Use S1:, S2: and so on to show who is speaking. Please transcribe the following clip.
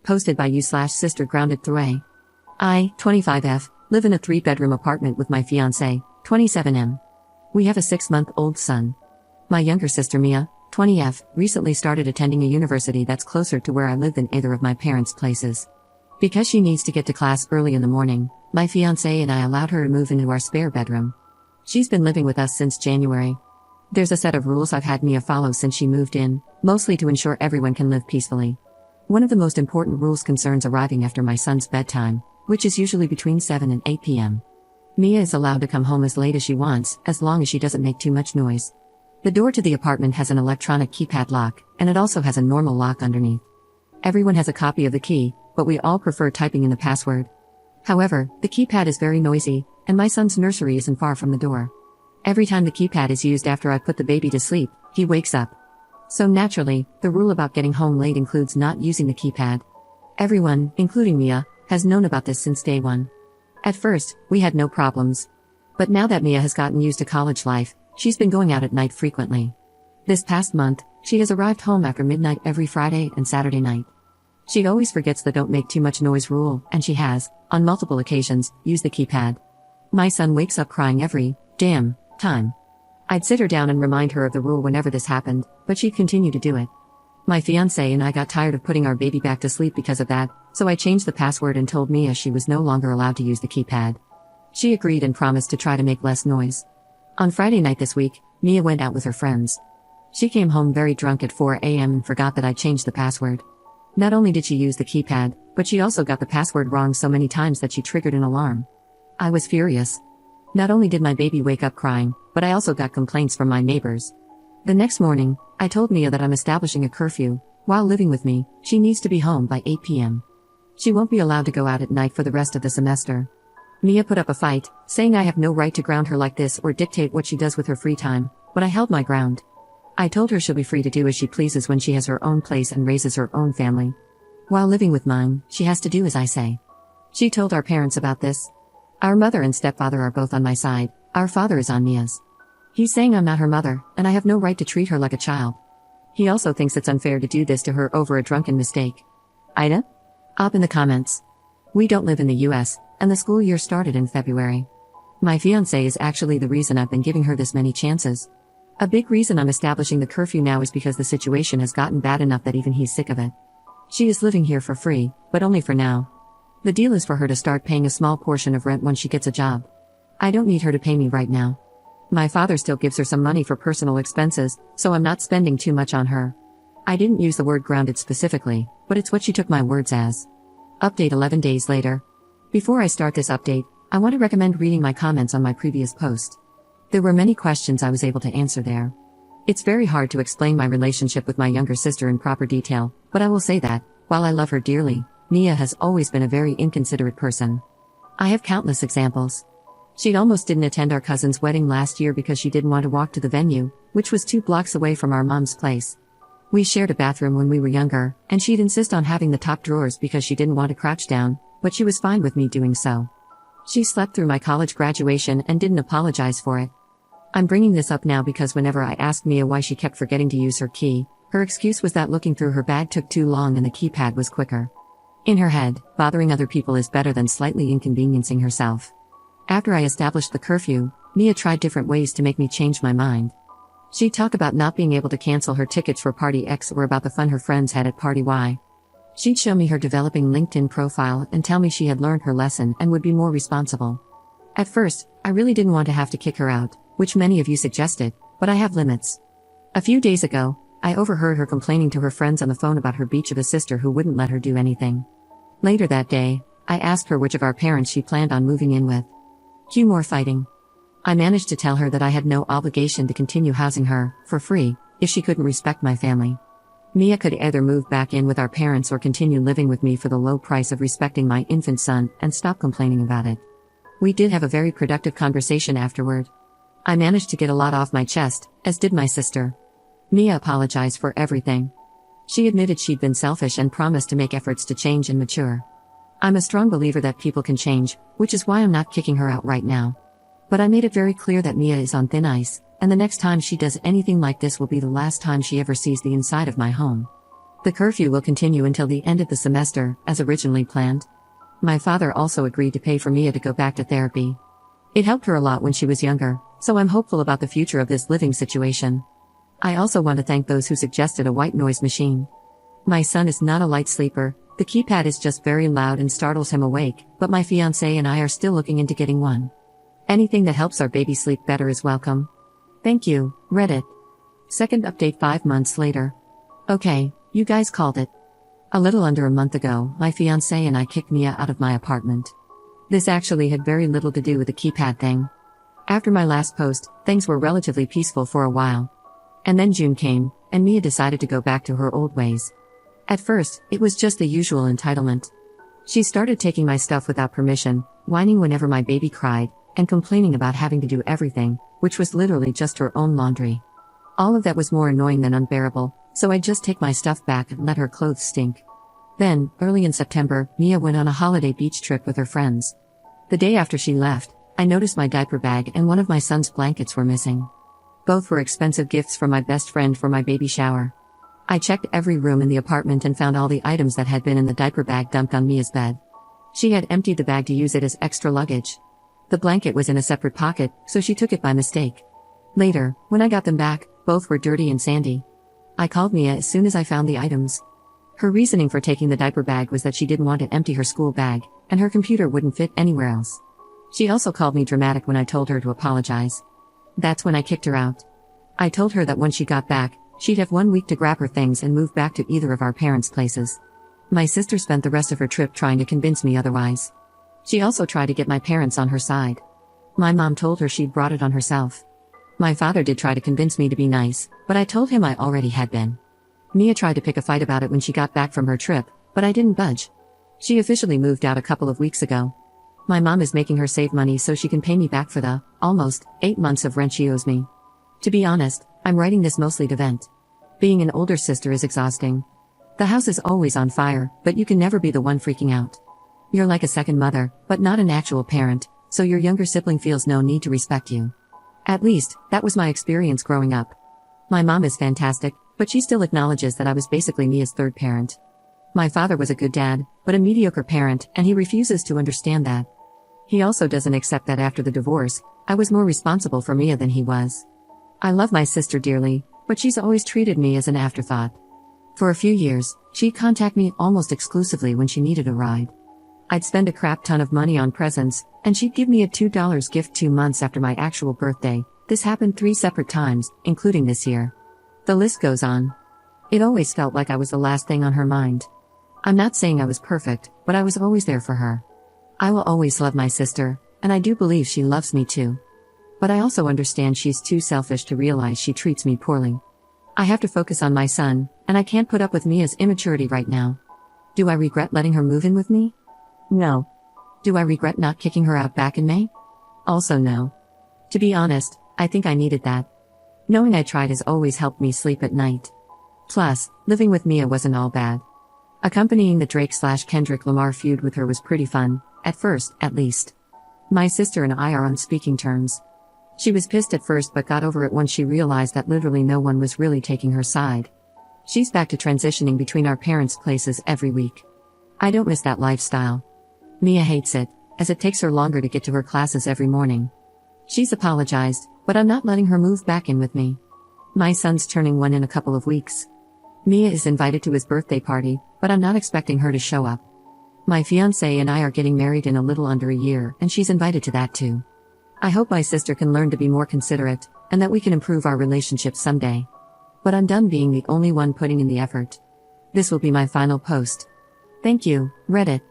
S1: posted by you/sister grounded through. I, 25F, live in a 3-bedroom apartment with my fiancé, 27M. We have a 6-month-old son. My younger sister Mia, 20F, recently started attending a university that's closer to where I live than either of my parents' places. Because she needs to get to class early in the morning, my fiancé and I allowed her to move into our spare bedroom. She's been living with us since January. There's a set of rules I've had Mia follow since she moved in, mostly to ensure everyone can live peacefully. One of the most important rules concerns arriving after my son's bedtime, which is usually between 7 and 8 p.m. Mia is allowed to come home as late as she wants, as long as she doesn't make too much noise. The door to the apartment has an electronic keypad lock, and it also has a normal lock underneath. Everyone has a copy of the key, but we all prefer typing in the password. However, the keypad is very noisy, and my son's nursery isn't far from the door. Every time the keypad is used after I put the baby to sleep, he wakes up. So naturally, the rule about getting home late includes not using the keypad. Everyone, including Mia, has known about this since day one. At first, we had no problems. But now that Mia has gotten used to college life, she's been going out at night frequently. This past month, she has arrived home after midnight every Friday and Saturday night. She always forgets the don't make too much noise rule, and she has, on multiple occasions, used the keypad. My son wakes up crying every damn time. I'd sit her down and remind her of the rule whenever this happened, but she'd continue to do it. My fiancé and I got tired of putting our baby back to sleep because of that, so I changed the password and told Mia she was no longer allowed to use the keypad. She agreed and promised to try to make less noise. On Friday night this week, Mia went out with her friends. She came home very drunk at 4 a.m. and forgot that I changed the password. Not only did she use the keypad, but she also got the password wrong so many times that she triggered an alarm. I was furious. Not only did my baby wake up crying, but I also got complaints from my neighbors. The next morning, I told Mia that I'm establishing a curfew. While living with me, she needs to be home by 8 p.m. She won't be allowed to go out at night for the rest of the semester. Mia put up a fight, saying I have no right to ground her like this or dictate what she does with her free time, but I held my ground. I told her she'll be free to do as she pleases when she has her own place and raises her own family. While living with mine, she has to do as I say. She told our parents about this. Our mother and stepfather are both on my side, our father is on Mia's. He's saying I'm not her mother, and I have no right to treat her like a child. He also thinks it's unfair to do this to her over a drunken mistake. Ida? Up in the comments. We don't live in the US, and the school year started in February. My fiancé is actually the reason I've been giving her this many chances. A big reason I'm establishing the curfew now is because the situation has gotten bad enough that even he's sick of it. She is living here for free, but only for now. The deal is for her to start paying a small portion of rent when she gets a job. I don't need her to pay me right now. My father still gives her some money for personal expenses, so I'm not spending too much on her. I didn't use the word grounded specifically, but it's what she took my words as. Update 11 days later. Before I start this update, I want to recommend reading my comments on my previous post. There were many questions I was able to answer there. It's very hard to explain my relationship with my younger sister in proper detail, but I will say that, while I love her dearly, Mia has always been a very inconsiderate person. I have countless examples. She almost didn't attend our cousin's wedding last year because she didn't want to walk to the venue, which was 2 blocks away from our mom's place. We shared a bathroom when we were younger, and she'd insist on having the top drawers because she didn't want to crouch down, but she was fine with me doing so. She slept through my college graduation and didn't apologize for it. I'm bringing this up now because whenever I asked Mia why she kept forgetting to use her key, her excuse was that looking through her bag took too long and the keypad was quicker. In her head, bothering other people is better than slightly inconveniencing herself. After I established the curfew, Mia tried different ways to make me change my mind. She'd talk about not being able to cancel her tickets for Party X or about the fun her friends had at Party Y. She'd show me her developing LinkedIn profile and tell me she had learned her lesson and would be more responsible. At first, I really didn't want to have to kick her out, which many of you suggested, but I have limits. A few days ago, I overheard her complaining to her friends on the phone about her beach of a sister who wouldn't let her do anything. Later that day, I asked her which of our parents she planned on moving in with. Cue more fighting. I managed to tell her that I had no obligation to continue housing her, for free, if she couldn't respect my family. Mia could either move back in with our parents or continue living with me for the low price of respecting my infant son and stop complaining about it. We did have a very productive conversation afterward. I managed to get a lot off my chest, as did my sister. Mia apologized for everything. She admitted she'd been selfish and promised to make efforts to change and mature. I'm a strong believer that people can change, which is why I'm not kicking her out right now. But I made it very clear that Mia is on thin ice, and the next time she does anything like this will be the last time she ever sees the inside of my home. The curfew will continue until the end of the semester, as originally planned. My father also agreed to pay for Mia to go back to therapy. It helped her a lot when she was younger, so I'm hopeful about the future of this living situation. I also want to thank those who suggested a white noise machine. My son is not a light sleeper, the keypad is just very loud and startles him awake, but my fiancé and I are still looking into getting one. Anything that helps our baby sleep better is welcome. Thank you, Reddit. Second update 5 months later. Okay, you guys called it. A little under a month ago, my fiancé and I kicked Mia out of my apartment. This actually had very little to do with the keypad thing. After my last post, things were relatively peaceful for a while. And then June came, and Mia decided to go back to her old ways. At first, it was just the usual entitlement. She started taking my stuff without permission, whining whenever my baby cried, and complaining about having to do everything, which was literally just her own laundry. All of that was more annoying than unbearable, so I'd just take my stuff back and let her clothes stink. Then, early in September, Mia went on a holiday beach trip with her friends. The day after she left, I noticed my diaper bag and one of my son's blankets were missing. Both were expensive gifts from my best friend for my baby shower. I checked every room in the apartment and found all the items that had been in the diaper bag dumped on Mia's bed. She had emptied the bag to use it as extra luggage. The blanket was in a separate pocket, so she took it by mistake. Later, when I got them back, both were dirty and sandy. I called Mia as soon as I found the items. Her reasoning for taking the diaper bag was that she didn't want to empty her school bag, and her computer wouldn't fit anywhere else. She also called me dramatic when I told her to apologize. That's when I kicked her out. I told her that when she got back, she'd have 1 week to grab her things and move back to either of our parents' places. My sister spent the rest of her trip trying to convince me otherwise. She also tried to get my parents on her side. My mom told her she'd brought it on herself. My father did try to convince me to be nice, but I told him I already had been. Mia tried to pick a fight about it when she got back from her trip, but I didn't budge. She officially moved out a couple of weeks ago. My mom is making her save money so she can pay me back for the, almost, 8 months of rent she owes me. To be honest, I'm writing this mostly to vent. Being an older sister is exhausting. The house is always on fire, but you can never be the one freaking out. You're like a second mother, but not an actual parent, so your younger sibling feels no need to respect you. At least, that was my experience growing up. My mom is fantastic, but she still acknowledges that I was basically Mia's third parent. My father was a good dad, but a mediocre parent, and he refuses to understand that. He also doesn't accept that after the divorce, I was more responsible for Mia than he was. I love my sister dearly, but she's always treated me as an afterthought. For a few years, she'd contact me almost exclusively when she needed a ride. I'd spend a crap ton of money on presents, and she'd give me a $2 gift 2 months after my actual birthday. This happened 3 separate times, including this year. The list goes on. It always felt like I was the last thing on her mind. I'm not saying I was perfect, but I was always there for her. I will always love my sister, and I do believe she loves me too. But I also understand she's too selfish to realize she treats me poorly. I have to focus on my son, and I can't put up with Mia's immaturity right now. Do I regret letting her move in with me? No. Do I regret not kicking her out back in May? Also no. To be honest, I think I needed that. Knowing I tried has always helped me sleep at night. Plus, living with Mia wasn't all bad. Accompanying the Drake/Kendrick Lamar feud with her was pretty fun, at first, at least. My sister and I are on speaking terms. She was pissed at first but got over it once she realized that literally no one was really taking her side. She's back to transitioning between our parents' places every week. I don't miss that lifestyle. Mia hates it, as it takes her longer to get to her classes every morning. She's apologized, but I'm not letting her move back in with me. My son's turning 1 in a couple of weeks. Mia is invited to his birthday party, but I'm not expecting her to show up. My fiancé and I are getting married in a little under a year, and she's invited to that too. I hope my sister can learn to be more considerate, and that we can improve our relationship someday. But I'm done being the only one putting in the effort. This will be my final post. Thank you, Reddit.